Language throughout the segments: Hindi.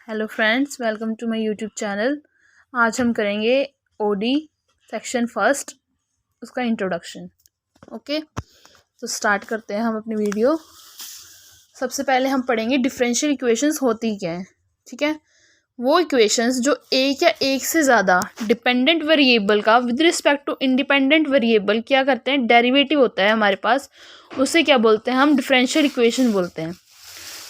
Hello friends, welcome to my YouTube channel. आज हम करेंगे ओडी सेक्शन फर्स्ट, उसका इंट्रोडक्शन। ओके, तो स्टार्ट करते हैं हम अपनी वीडियो। सबसे पहले हम पढ़ेंगे डिफरेंशियल इक्वेशंस होती क्या हैं। ठीक है, वो इक्वेशंस जो एक या एक से ज़्यादा डिपेंडेंट वेरिएबल का with respect to independent variable क्या करते हैं, डेरिवेटिव होता है हमारे पास, उसे क्या बोलते हैं, हम डिफरेंशियल इक्वेशन बोलते हैं।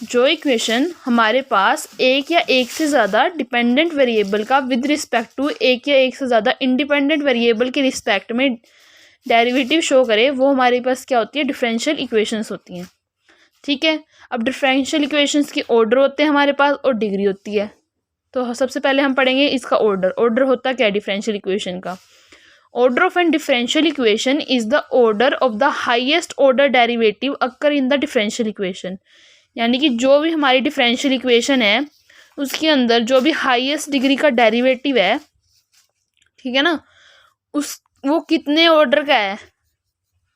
जो इक्वेशन हमारे पास एक या एक से ज़्यादा डिपेंडेंट वेरिएबल का विद रिस्पेक्ट टू एक या एक से ज़्यादा इंडिपेंडेंट वेरिएबल के रिस्पेक्ट में डेरिवेटिव शो करे, वो हमारे पास क्या होती है, डिफरेंशियल इक्वेशंस होती हैं। ठीक है, अब डिफरेंशियल इक्वेशंस की ऑर्डर होते हैं हमारे पास और डिग्री होती है। तो सबसे पहले हम पढ़ेंगे इसका ऑर्डर होता क्या है डिफरेंशियल इक्वेशन का। Order of an differential equation is the order of the highest order derivative occur in the differential equation. यानी कि जो भी हमारी डिफरेंशियल इक्वेशन है उसके अंदर जो भी हाईएस्ट डिग्री का डेरिवेटिव है, ठीक है ना, वो कितने ऑर्डर का है,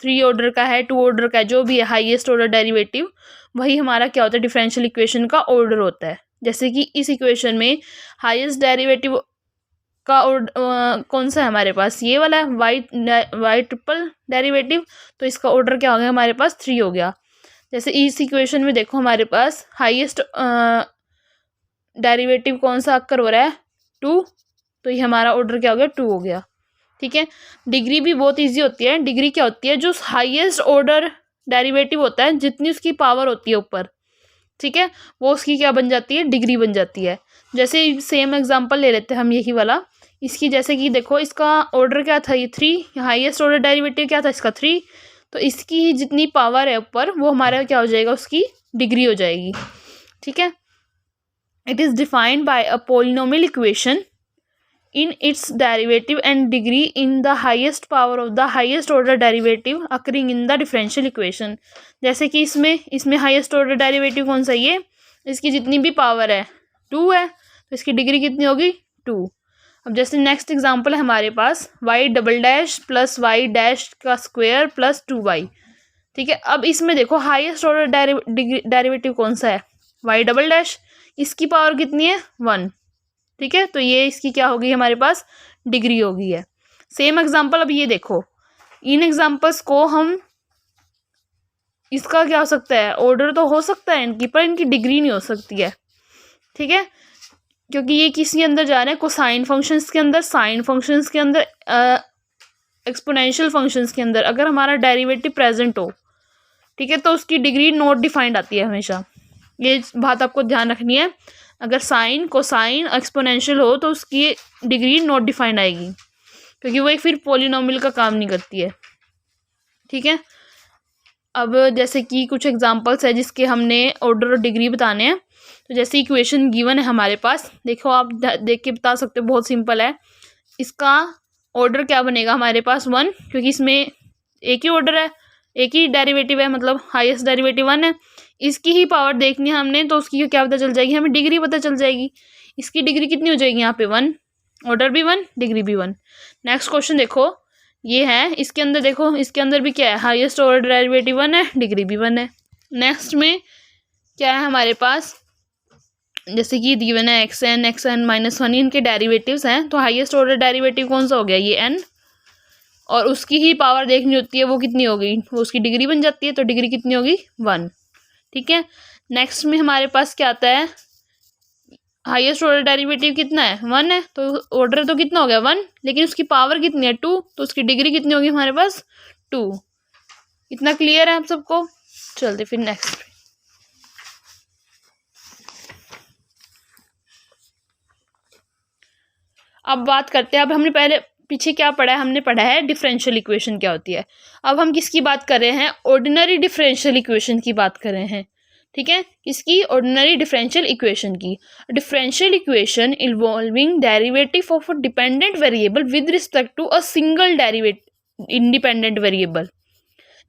3 ऑर्डर का है, 2 ऑर्डर का है, जो भी है हाईएस्ट ऑर्डर डेरिवेटिव, वही हमारा क्या होता है, डिफरेंशियल इक्वेशन का ऑर्डर होता है। जैसे कि इस इक्वेशन में हाईएस्ट डेरिवेटिव का कौन सा है हमारे पास, ये वाला है, वाई ट्रिपल डेरिवेटिव, तो इसका ऑर्डर क्या हो गया हमारे पास, 3 हो गया। जैसे इस इक्वेशन में देखो हमारे पास हाईएस्ट डेरिवेटिव कौन सा अक्कर हो रहा है, 2, तो ये हमारा ऑर्डर क्या हो गया, 2 हो गया। ठीक है, डिग्री भी बहुत इजी होती है। डिग्री क्या होती है, जो हाईएस्ट ऑर्डर डेरिवेटिव होता है, जितनी उसकी पावर होती है ऊपर, ठीक है, वो उसकी क्या बन जाती है, डिग्री बन जाती है। जैसे सेम एग्जांपल ले लेते हैं हम, यही वाला, इसकी जैसे कि देखो इसका ऑर्डर क्या था, ये 3, हाईएस्ट ऑर्डर डेरिवेटिव क्या था इसका, 3, तो इसकी जितनी पावर है ऊपर वो हमारा क्या हो जाएगा, उसकी डिग्री हो जाएगी। ठीक है, it is defined by a polynomial equation in its derivative and degree in the highest power of the highest order derivative occurring in the differential equation। जैसे कि इसमें हाईएस्ट ऑर्डर डेरिवेटिव कौन सा, ये, इसकी जितनी भी पावर है 2 है, तो इसकी डिग्री कितनी होगी, 2। अब जैसे नेक्स्ट एग्जांपल है हमारे पास y double dash plus y dash का स्क्वायर प्लस 2y। ठीक है, अब इसमें देखो हाईएस्ट ऑर्डर डेरिवेटिव कौन सा है, वाई डबल डैश, इसकी पावर कितनी है, 1। ठीक है, तो ये इसकी क्या होगी हमारे पास, डिग्री होगी है। सेम एग्जांपल अब ये देखो, इन एग्जांपल्स को हम, इसका क्या हो सकता है, ऑर्डर तो हो सकता है इनकी, पर इनकी डिग्री नहीं हो सकती है। ठीक है, क्योंकि ये किसके अंदर जा रहे हैं, कोसाइन फंक्शंस के अंदर, साइन फंक्शंस के अंदर, एक्सपोनेंशियल फंक्शंस के अंदर अगर हमारा डेरिवेटिव प्रेजेंट हो, ठीक है, तो उसकी डिग्री नॉट डिफाइंड आती है हमेशा। ये बात आपको ध्यान रखनी है, अगर साइन, कोसाइन, एक्सपोनेंशियल हो तो उसकी डिग्री नॉट डिफाइंड आएगी, क्योंकि वो एक फिर पॉलिनोमियल का काम नहीं करती है। ठीक है, अब जैसे कि कुछ एग्जांपल्स है जिसके हमने ऑर्डर और डिग्री बताने हैं। तो जैसे इक्वेशन गिवन है हमारे पास, देखो आप देख के बता सकते हो, बहुत सिंपल है। इसका ऑर्डर क्या बनेगा हमारे पास, 1, क्योंकि इसमें एक ही ऑर्डर है, एक ही डेरिवेटिव है, मतलब हाईएस्ट डेरिवेटिव 1 है। इसकी ही पावर देखनी है हमने, तो उसकी क्या पता चल जाएगी, हमें डिग्री पता चल जाएगी। इसकी डिग्री कितनी हो जाएगी यहाँ पे, 1, ऑर्डर भी 1, डिग्री भी 1। नेक्स्ट क्वेश्चन देखो, ये है, इसके अंदर देखो, इसके अंदर भी क्या है, हाईएस्ट ऑर्डर डेरिवेटिव 1 है, डिग्री भी 1 है। नेक्स्ट में क्या है हमारे पास, जैसे कि गिवन है xn-1, इनके डेरिवेटिव्स हैं, तो हाईएस्ट ऑर्डर डेरिवेटिव कौन सा हो गया, ये n, और उसकी ही पावर देखनी होती है, वो कितनी होगी, वो उसकी डिग्री बन जाती है, तो डिग्री कितनी होगी, 1। ठीक है, नेक्स्ट में हमारे पास क्या आता है, हाईएस्ट ऑर्डर डेरिवेटिव कितना है, 1 है, तो ऑर्डर तो कितना हो गया, 1, लेकिन उसकी पावर कितनी है, 2, तो उसकी डिग्री कितनी होगी हमारे पास, 2। इतना क्लियर है आप सबको, चलते फिर नेक्स्ट। अब बात करते हैं, अब हमने पहले पीछे क्या पढ़ा है, हमने पढ़ा है डिफरेंशियल इक्वेशन क्या होती है। अब हम किसकी बात कर रहे हैं, ऑर्डिनरी डिफरेंशियल इक्वेशन की बात कर रहे हैं। ठीक है, किसकी, ऑर्डिनरी डिफरेंशियल इक्वेशन की। Differential equation involving derivative of a dependent variable with respect to a single independent variable.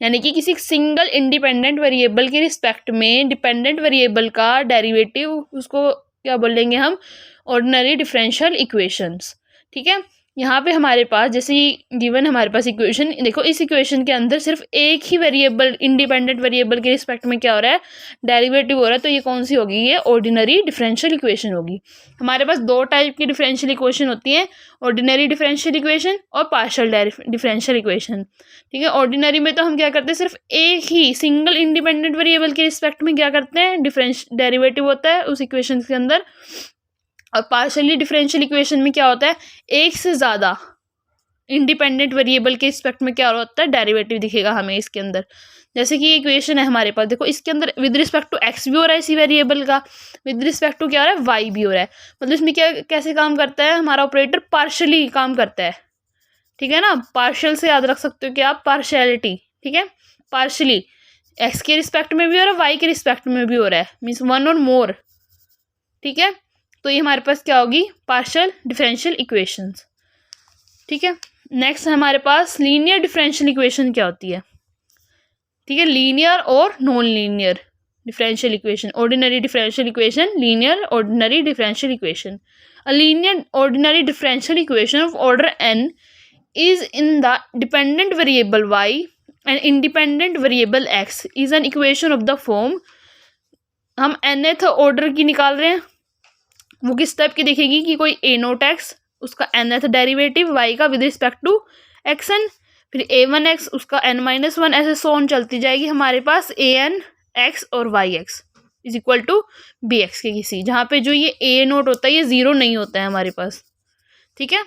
यानी कि किसी सिंगल इंडिपेंडेंट वेरिएबल के रिस्पेक्ट में डिपेंडेंट वेरिएबल का डेरिवेटिव, उसको क्या बोलेंगे हम, ऑर्डिनरी डिफरेंशियल इक्वेशंस। ठीक है, यहाँ पे हमारे पास जैसे गिवन हमारे पास इक्वेशन, देखो इस इक्वेशन के अंदर सिर्फ एक ही वेरिएबल, इंडिपेंडेंट वेरिएबल के रिस्पेक्ट में क्या हो रहा है, डेरिवेटिव हो रहा है। तो ये कौन सी होगी, ये ऑर्डिनरी डिफरेंशियल इक्वेशन होगी। हमारे पास दो टाइप की डिफरेंशियल इक्वेशन होती है, ऑर्डिनरी डिफरेंशियल इक्वेशन और पार्शियल डिफरेंशियल इक्वेशन। ठीक है, ऑर्डिनरी में तो हम क्या करते हैं, सिर्फ एक ही सिंगल इंडिपेंडेंट वेरिएबल के रिस्पेक्ट में क्या करते हैं, डेरिवेटिव होता है उस इक्वेशन के अंदर। और पार्शियली डिफरेंशियल इक्वेशन में क्या होता है, एक से ज़्यादा इंडिपेंडेंट वेरिएबल के रिस्पेक्ट में क्या होता है, डेरिवेटिव दिखेगा हमें इसके अंदर। जैसे कि इक्वेशन है हमारे पास, देखो इसके अंदर विद रिस्पेक्ट टू एक्स भी हो रहा है इसी वेरिएबल का, विद रिस्पेक्ट टू क्या हो रहा है, वाई भी हो रहा है। मतलब इसमें क्या कैसे काम करता है हमारा ऑपरेटर, पार्शियली काम करता है। ठीक है ना, पार्शियल से याद रख सकते हो कि आप पार्शियलिटी। ठीक है, पार्शियली एक्स के रिस्पेक्ट में भी हो रहा है, वाई के रिस्पेक्ट में भी हो रहा है, मीन्स वन और मोर। ठीक है, तो ये हमारे पास क्या होगी, पार्शियल डिफरेंशियल इक्वेशंस। ठीक है, नेक्स्ट हमारे पास लीनियर डिफरेंशियल इक्वेशन क्या होती है। ठीक है, लीनियर और non linear differential equation, ordinary differential equation, linear ordinary differential equation. A linear ordinary differential equation of order n is in the dependent variable y and independent variable x is an equation of the form, हम nth ऑर्डर की निकाल रहे हैं, वो किस टाइप की दिखेगी कि कोई a नोट x, उसका nth डेरिवेटिव y का विद रिस्पेक्ट टू xn, फिर a1x उसका n-1, ऐसे सोन चलती जाएगी हमारे पास an x और yx is equal to bx के किसी, जहाँ पे जो ये a नोट होता है ये ज़ीरो नहीं होता है हमारे पास। ठीक है,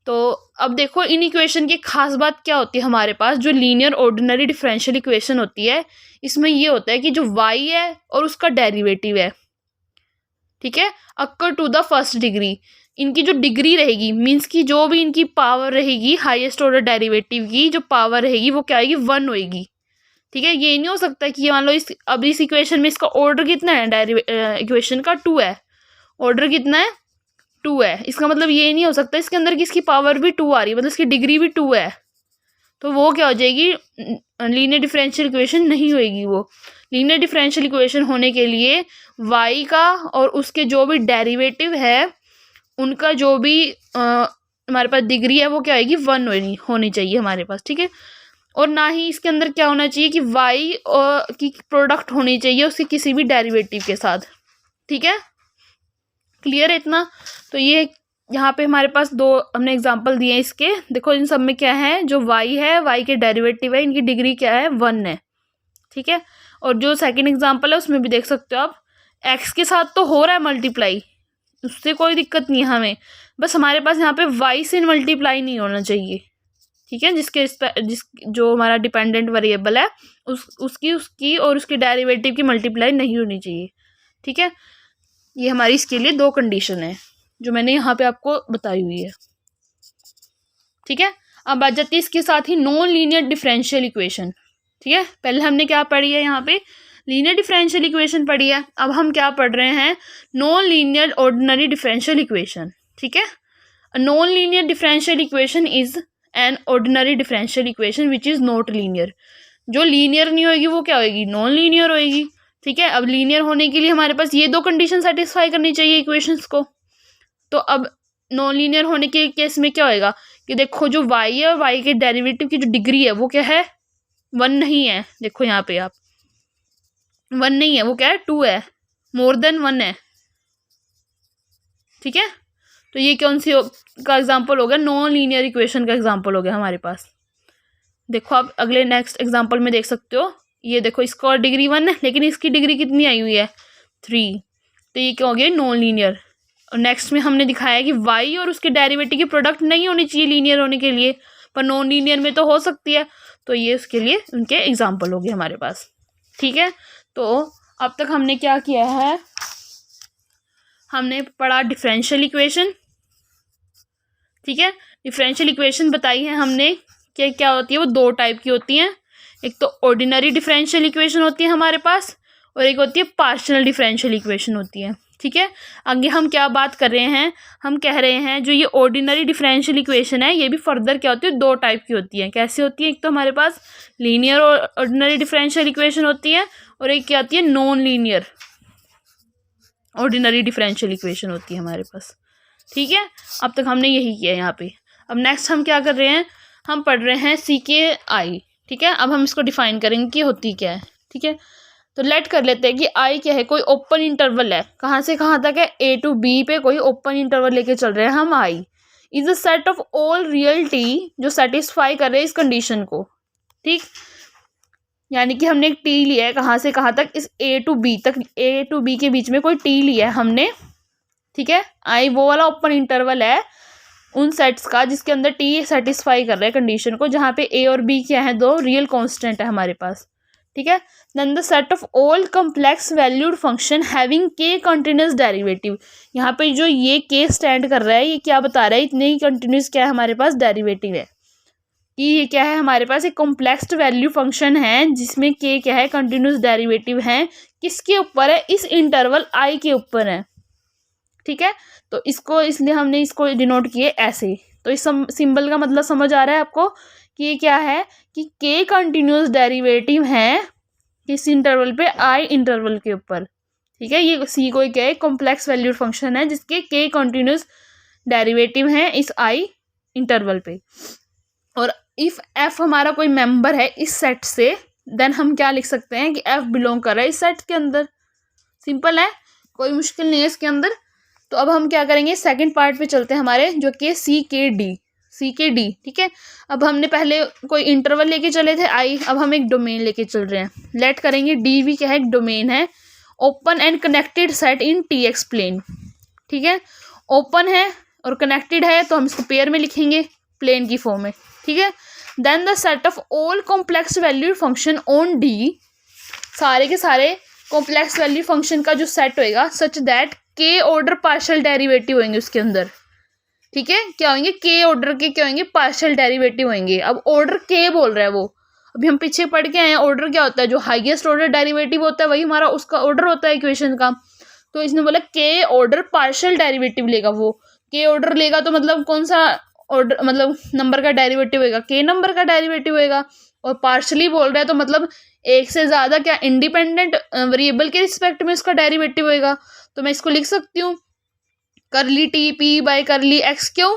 तो अब देखो इन इक्वेशन की खास बात क्या होती है हमारे पास, जो लीनियर ऑर्डिनरी डिफरेंशियल इक्वेशन होती है इसमें ये होता है कि जो y है और उसका डेरिवेटिव है, ठीक है, occur to the first degree, इनकी जो डिग्री रहेगी, मीन्स की जो भी इनकी पावर रहेगी, हाईएस्ट ऑर्डर डेरिवेटिव की जो पावर रहेगी वो क्या आएगी, 1 होएगी। ठीक है, ये नहीं हो सकता कि मान लो अब इस इक्वेशन में इसका ऑर्डर कितना है, इक्वेशन का 2 है, ऑर्डर कितना है 2 है, इसका मतलब ये नहीं हो सकता इसके अंदर किसकी पावर भी 2 आ रही है, मतलब इसकी डिग्री भी 2 है, तो वो क्या हो जाएगी, लीनियर डिफरेंशियल इक्वेशन नहीं होएगी। वो लीनियर डिफरेंशियल इक्वेशन होने के लिए y का और उसके जो भी डेरिवेटिव है उनका जो भी हमारे पास डिग्री है वो क्या आएगी, 1 होनी चाहिए हमारे पास। ठीक है, और ना ही इसके अंदर क्या होना चाहिए कि y की प्रोडक्ट होनी चाहिए उसके किसी भी डेरिवेटिव के साथ। ठीक है, क्लियर है इतना। तो ये यहाँ पे हमारे पास दो हमने एग्जांपल दिए हैं इसके, देखो इन सब में क्या है, जो y है, y के डेरिवेटिव है, इनकी डिग्री क्या है, 1 है। ठीक है, और जो सेकंड एग्जांपल है उसमें भी देख सकते हो आप, x के साथ तो हो रहा है मल्टीप्लाई, उससे कोई दिक्कत नहीं है हमें, बस हमारे पास यहाँ पे y से मल्टीप्लाई नहीं होना चाहिए। ठीक है, जिस जो हमारा डिपेंडेंट वेरिएबल है उसकी और उसके डेरिवेटिव की मल्टीप्लाई नहीं होनी चाहिए। ठीक है, ये हमारी इसके लिए दो कंडीशन है जो मैंने यहाँ पे आपको बताई हुई है। ठीक है, अब आ जाती है इसके साथ ही नॉन लीनियर डिफरेंशियल इक्वेशन। ठीक है, पहले हमने क्या पढ़ी है, यहाँ पे लीनियर डिफरेंशियल इक्वेशन पढ़ी है, अब हम क्या पढ़ रहे हैं, non linear ordinary differential equation. ठीक है, non linear differential equation is an ordinary differential equation which is not linear, जो लीनियर नहीं होगी वो क्या होगी, नॉन लीनियर होगी। ठीक है, अब लीनियर होने के लिए हमारे पास ये दो कंडीशन सेटिस्फाई करनी चाहिए इक्वेशंस को। तो अब नॉन लीनियर होने के केस में क्या होएगा कि देखो जो y है और y के डेरिवेटिव की जो डिग्री है वो क्या है, 1 नहीं है। देखो यहाँ पे आप 1 नहीं है, वो क्या है, 2 है, मोर देन 1 है। ठीक है, तो ये कौन सी का एग्जाम्पल हो गया, नॉन लीनियर इक्वेशन का एग्जाम्पल हो गया हमारे पास। देखो आप अगले नेक्स्ट एग्जाम्पल में देख सकते हो, ये देखो इसका और डिग्री 1 है लेकिन इसकी डिग्री कितनी आई हुई है, 3, तो ये क्या हो गया, नॉन लीनियर। और नेक्स्ट में हमने दिखाया कि y और उसके डेरिवेटिव की प्रोडक्ट नहीं होनी चाहिए लीनियर होने के लिए, पर नॉन लीनियर में तो हो सकती है, तो ये उसके लिए उनके एग्जाम्पल हो गए हमारे पास। ठीक है, तो अब तक हमने क्या किया है, हमने पढ़ा डिफरेंशियल इक्वेशन। ठीक है, डिफरेंशियल इक्वेशन बताई है हमने कि क्या होती है, वो दो टाइप की होती हैं, एक तो ऑर्डिनरी डिफरेंशियल इक्वेशन होती है हमारे पास और एक होती है पार्शियल डिफरेंशियल इक्वेशन होती है। ठीक है, आगे हम क्या बात कर रहे हैं, हम कह रहे हैं जो ये ऑर्डिनरी डिफरेंशियल इक्वेशन है ये भी फर्दर क्या होती है, दो टाइप की होती है। कैसे होती है, एक तो हमारे पास लीनियर ऑर्डिनरी डिफरेंशियल इक्वेशन होती है और एक क्या आती है, non linear ordinary differential equation होती है हमारे पास। ठीक है, अब तक हमने यही किया यहाँ पे। अब नेक्स्ट हम क्या कर रहे हैं, हम पढ़ रहे हैं सी के आई, ठीक है। अब हम इसको डिफाइन करेंगे कि होती क्या है, ठीक है। तो लेट कर लेते हैं कि आई क्या है, कोई ओपन इंटरवल है, कहाँ से कहाँ तक है, ए टू बी पे कोई ओपन इंटरवल लेके चल रहे हैं हम। I is a set of all real t जो सेटिस्फाई कर रहे हैं इस कंडीशन को, ठीक। यानी कि हमने एक टी लिया है कहाँ से कहाँ तक, इस ए टू बी तक, ए टू बी के बीच में कोई टी लिया है हमने, ठीक है। आई वो वाला ओपन इंटरवल है उन सेट्स का जिसके अंदर टी सेटिस्फाई कर रहे हैं कंडीशन को, जहाँ पे ए और बी क्या है, दो रियल कांस्टेंट है हमारे पास, ठीक है। Then the set of all complex valued function having k continuous derivative, यहाँ पे जो ये के स्टैंड कर रहा है ये क्या बता रहा है, इतने ही कंटिन्यूस क्या है हमारे पास डेरिवेटिव है, कि ये क्या है हमारे पास एक कॉम्प्लेक्स वैल्यू फंक्शन है जिसमें के क्या है कंटिन्यूस डेरिवेटिव है, किसके ऊपर है, इस इंटरवल आई के ऊपर है, ठीक है। तो इसको इसलिए हमने इसको डिनोट किए ऐसे। तो इस सिंबल का मतलब समझ आ रहा है आपको कि ये क्या है, कि के कंटिन्यूस डेरिवेटिव है किस इंटरवल पे, आई इंटरवल के ऊपर, ठीक है। ये सी कोई क्या है, कॉम्प्लेक्स वैल्यूड फंक्शन है जिसके के कंटिन्यूस डेरिवेटिव है इस आई इंटरवल पे। और इफ एफ हमारा कोई मेंबर है इस सेट से, देन हम क्या लिख सकते हैं कि एफ बिलोंग कर रहा है इस सेट के अंदर। सिंपल है, कोई मुश्किल नहीं है इसके अंदर। तो अब हम क्या करेंगे, सेकंड पार्ट पे चलते हैं हमारे, जो कि सी के डी, ठीक है। अब हमने पहले कोई इंटरवल लेके चले थे आई, अब हम एक डोमेन लेके चल रहे हैं। लेट करेंगे डी भी क्या है, एक डोमेन है, open and connected set in the x plane, ठीक है। ओपन है और कनेक्टेड है तो हम इसको पेयर में लिखेंगे प्लेन की फॉर्म में, ठीक है। Then the set of all complex valued function on D, सारे के सारे कॉम्प्लेक्स वैल्यू फंक्शन का जो सेट होएगा सच दैट के ऑर्डर पार्शियल डेरिवेटिव होंगे उसके अंदर, ठीक है। क्या होंगे, के ऑर्डर के क्या होंगे, पार्शियल डेरिवेटिव होंगे। अब ऑर्डर के बोल रहा है वो, अभी हम पीछे पढ़ के आए हैं ऑर्डर क्या होता है, जो हाईएस्ट ऑर्डर डेरिवेटिव होता है वही हमारा उसका ऑर्डर होता है इक्वेशन का। तो इसने बोला के ऑर्डर पार्शियल डेरिवेटिव लेगा, वो के ऑर्डर लेगा तो मतलब कौन सा ऑर्डर, मतलब नंबर का डेरिवेटिव होगा, के नंबर का डेरिवेटिव होगा। और पार्शली बोल रहा है तो मतलब एक से ज़्यादा क्या इंडिपेंडेंट वेरिएबल के रिस्पेक्ट में उसका डेरिवेटिव होगा। तो मैं इसको लिख सकती हूँ करली T P bye curly x, क्यों,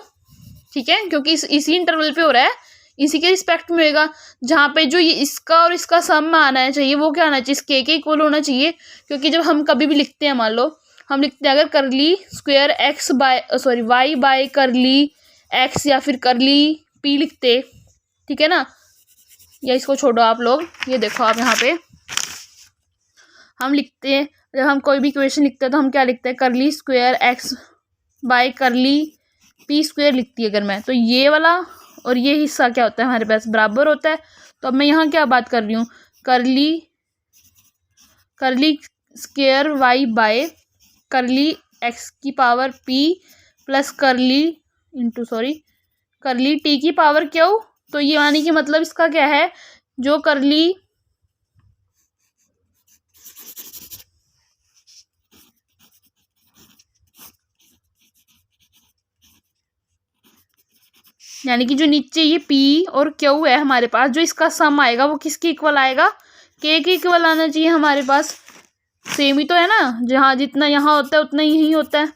ठीक है, क्योंकि इसी इंटरवल पे हो रहा है, इसी के रिस्पेक्ट में होगा। जहाँ पे जो ये इसका और इसका सम में आना चाहिए वो क्या आना चाहिए, इस के इक्वल होना चाहिए। क्योंकि जब हम कभी भी लिखते हैं, मान लो हम लिखते हैं अगर curly square x by y by curly x या फिर करली पी लिखते, ठीक है ना, या इसको छोड़ो आप लोग, ये देखो आप यहाँ पे हम लिखते हैं, जब हम कोई भी इक्वेशन लिखते हैं तो हम क्या लिखते हैं, करली स्क्वायर एक्स बाय करली पी स्क्वायर लिखती है अगर मैं, तो ये वाला और ये हिस्सा क्या होता है हमारे पास बराबर होता है। तो अब मैं यहाँ क्या बात कर रही हूँ, curly square y by curly x की power p plus curly t की पावर क्यू। तो ये यानी कि मतलब इसका क्या है, जो करली यानी कि जो नीचे ये पी और क्यू है हमारे पास, जो इसका सम आएगा वो किसके इक्वल आएगा, के इक्वल आना चाहिए हमारे पास। सेम ही तो है ना, जहाँ जितना यहाँ होता है उतना यही होता है।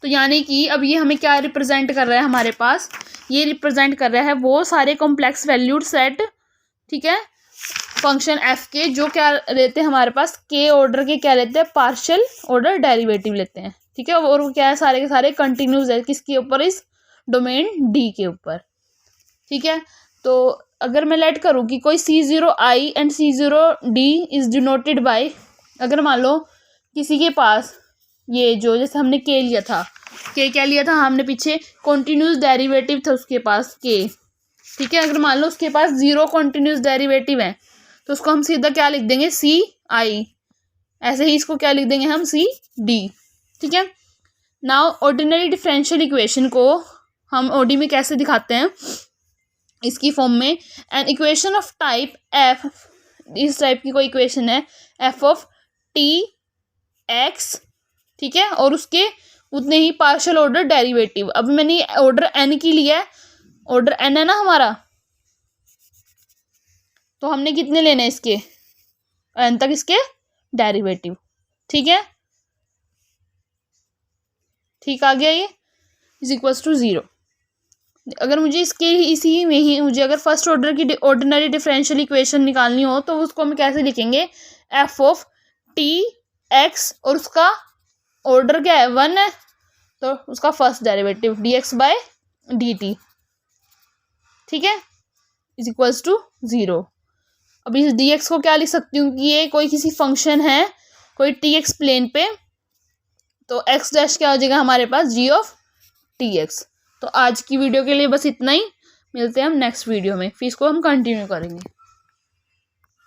तो यानी कि अब ये हमें क्या रिप्रेजेंट कर रहा है हमारे पास, ये रिप्रेजेंट कर रहा है वो सारे कॉम्प्लेक्स वैल्यूड सेट, ठीक है, फंक्शन एफ के, जो क्या लेते हैं हमारे पास, के ऑर्डर के क्या लेते हैं, पार्शियल ऑर्डर डेरिवेटिव लेते हैं, ठीक है। और वो क्या है, सारे के सारे कंटिन्यूस है किसके ऊपर, इस डोमेन डी के ऊपर, ठीक है। तो अगर मैं लेट करूँ कि कोई C0I and C0D is denoted by, अगर मान लो किसी के पास ये जो जैसे हमने के लिया था, के क्या लिया था हमने पीछे, कॉन्टिन्यूस डेरिवेटिव था उसके पास के, ठीक है। अगर मान लो उसके पास 0 कॉन्टिन्यूस डेरिवेटिव है तो उसको हम सीधा क्या लिख देंगे, CI। ऐसे ही इसको क्या लिख देंगे हम, CD, ठीक है। नाउ ऑर्डिनरी डिफरेंशियल इक्वेशन को हम ओडी में कैसे दिखाते हैं, इसकी फॉर्म में, an equation of type F, इस टाइप की कोई इक्वेशन है एफ ऑफ टी एक्स, ठीक है, और उसके उतने ही पार्शियल ऑर्डर डेरिवेटिव। अब मैंने ऑर्डर एन की लिया है, ऑर्डर एन है ना हमारा, तो हमने कितने लेने हैं इसके, एन तक इसके डेरिवेटिव, ठीक है, ठीक आ गया ये, इज इक्वल्स टू 0। अगर मुझे इसके इसी में ही मुझे अगर फर्स्ट ऑर्डर की ऑर्डिनरी डिफरेंशियल इक्वेशन निकालनी हो तो उसको हम कैसे लिखेंगे, एफ ऑफ टी एक्स, और उसका ऑर्डर क्या है, 1 है, तो उसका first derivative d x by d t, ठीक है, इज इक्वल्स टू 0। अब इस डी एक्स को क्या लिख सकती हूँ कि ये कोई किसी फंक्शन है कोई टी एक्स प्लेन पे, तो एक्स डैश क्या हो जाएगा हमारे पास, जी ऑफ टी एक्स। तो आज की वीडियो के लिए बस इतना ही, मिलते हैं हम नेक्स्ट वीडियो में, फिर इसको हम कंटिन्यू करेंगे।